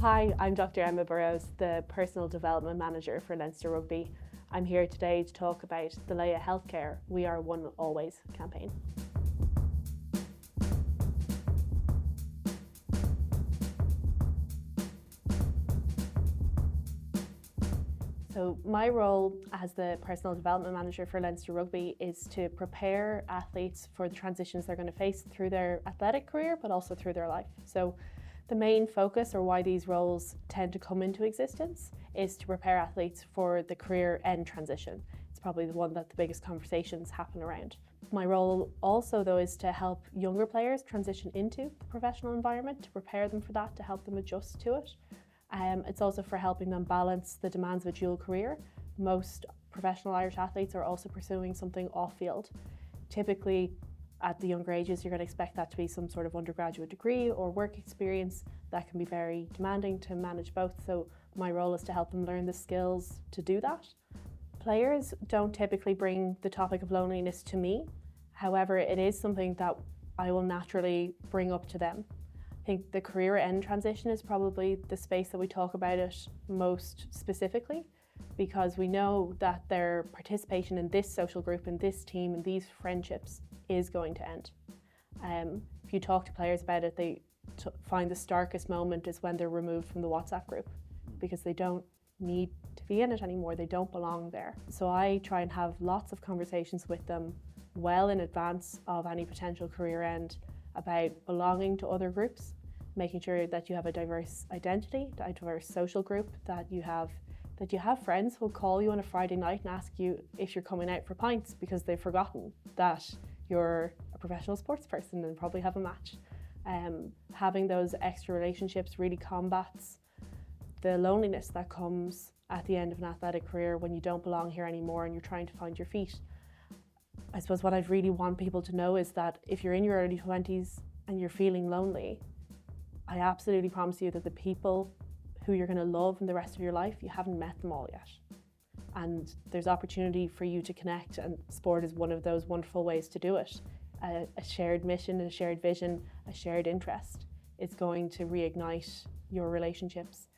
Hi, I'm Dr. Emma Burrows, the Personal Development Manager for Leinster Rugby. I'm here today to talk about the Leia Healthcare We Are One Always campaign. So my role as the Personal Development Manager for Leinster Rugby is to prepare athletes for the transitions they're going to face through their athletic career, but also through their life. So the main focus, or why these roles tend to come into existence, is to prepare athletes for the career end transition. It's probably the one that the biggest conversations happen around. My role also, though, is to help younger players transition into the professional environment, to prepare them for that, to help them adjust to it. It's also for helping them balance the demands of a dual career. Most professional Irish athletes are also pursuing something off-field. Typically, at the younger ages, you're going to expect that to be some sort of undergraduate degree or work experience. That can be very demanding to manage both, so my role is to help them learn the skills to do that. Players don't typically bring the topic of loneliness to me. However, it is something that I will naturally bring up to them. I think the career end transition is probably the space that we talk about it most specifically, because we know that their participation in this social group, in this team, in these friendships is going to end. If you talk to players about it, they find the starkest moment is when they're removed from the WhatsApp group, because they don't need to be in it anymore, they don't belong there. So I try and have lots of conversations with them well in advance of any potential career end about belonging to other groups, making sure that you have a diverse identity, a diverse social group, that you have friends who will call you on a Friday night and ask you if you're coming out for pints because they've forgotten that you're a professional sports person and probably have a match. Having those extra relationships really combats the loneliness that comes at the end of an athletic career when you don't belong here anymore and you're trying to find your feet. I suppose what I'd really want people to know is that if you're in your early 20s and you're feeling lonely, I absolutely promise you that the people who you're going to love in the rest of your life, you haven't met them all yet. And there's opportunity for you to connect, and sport is one of those wonderful ways to do it. A shared mission, a shared vision, a shared interest is going to reignite your relationships.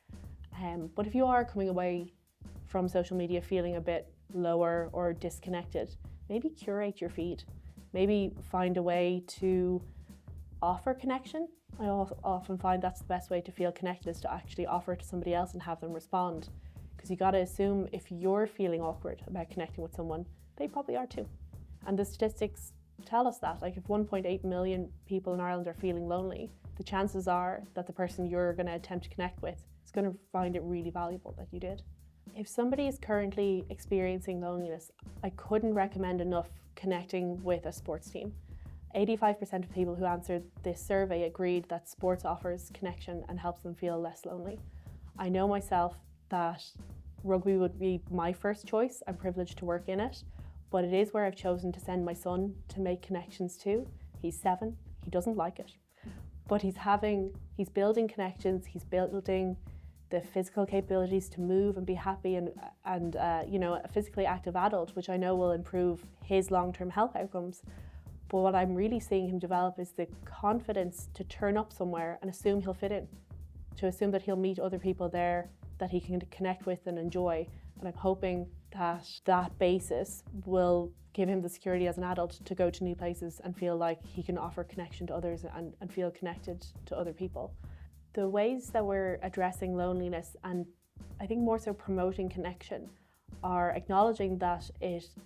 But if you are coming away from social media feeling a bit lower or disconnected, maybe curate your feed. Maybe find a way to offer connection. I often find that's the best way to feel connected, is to actually offer to somebody else and have them respond. Because you got to assume if you're feeling awkward about connecting with someone, they probably are too. And the statistics tell us that. Like, if 1.8 million people in Ireland are feeling lonely, the chances are that the person you're going to attempt to connect with is going to find it really valuable that you did. If somebody is currently experiencing loneliness, I couldn't recommend enough connecting with a sports team. 85% of people who answered this survey agreed that sports offers connection and helps them feel less lonely. I know myself that rugby would be my first choice. I'm privileged to work in it, but it is where I've chosen to send my son to make connections too. He's 7, he doesn't like it, but he's building connections, he's building the physical capabilities to move and be happy and a physically active adult, which I know will improve his long-term health outcomes. But what I'm really seeing him develop is the confidence to turn up somewhere and assume he'll fit in, to assume that he'll meet other people there that he can connect with and enjoy. And I'm hoping that that basis will give him the security as an adult to go to new places and feel like he can offer connection to others and feel connected to other people. The ways that we're addressing loneliness, and I think more so promoting connection, are acknowledging that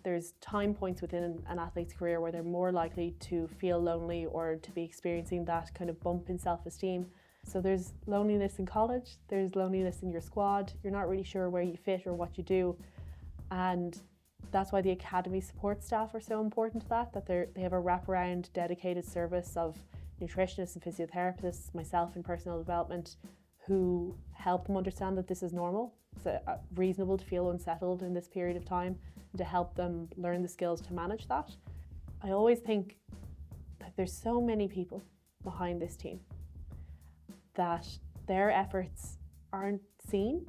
there's time points within an athlete's career where they're more likely to feel lonely or to be experiencing that kind of bump in self-esteem. So there's loneliness in college, there's loneliness in your squad, you're not really sure where you fit or what you do. And that's why the academy support staff are so important to that they have a wraparound dedicated service of nutritionists and physiotherapists, myself in personal development, who help them understand that this is normal. It's reasonable to feel unsettled in this period of time, and to help them learn the skills to manage that. I always think that there's so many people behind this team that their efforts aren't seen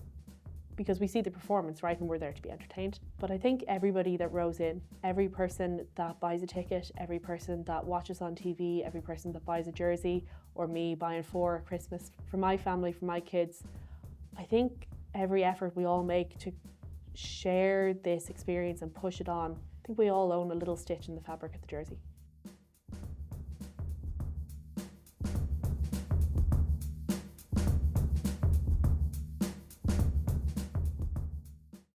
because we see the performance, right, and we're there to be entertained. But I think everybody that rows in, every person that buys a ticket, every person that watches on TV, every person that buys a jersey, or me buying 4 at Christmas for my family, for my kids, I think every effort we all make to share this experience and push it on, I think we all own a little stitch in the fabric of the jersey.